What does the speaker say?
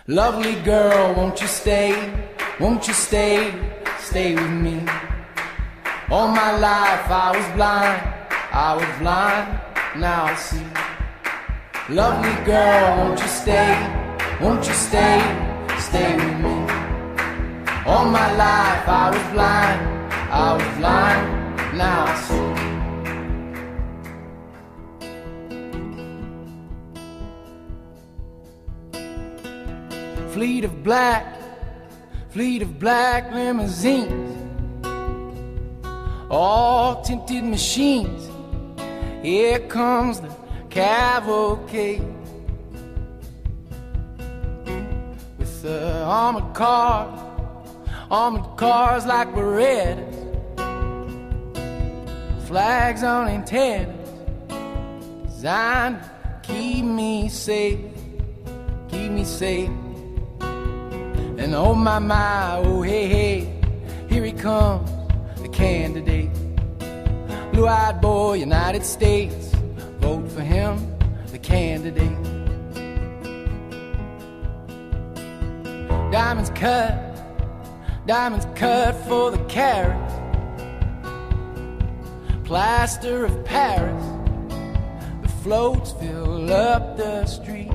Lovely girl, won't you stay? Won't you stay? Stay with me. All my life I was blind, now I see. Lovely girl, won't you stay? Won't you stay? Stay with me. All my life I was blind, now I see. Fleet of black limousines, all tinted machines. Here comes the cavalcade with the armored cars like Berettas, flags on antennas, designed to keep me safe, And oh my, oh hey, here he comes, the candidate. Blue-eyed boy, United States, vote for him, the candidate. Diamonds cut for the carats. Plaster of Paris, the floats fill up the street.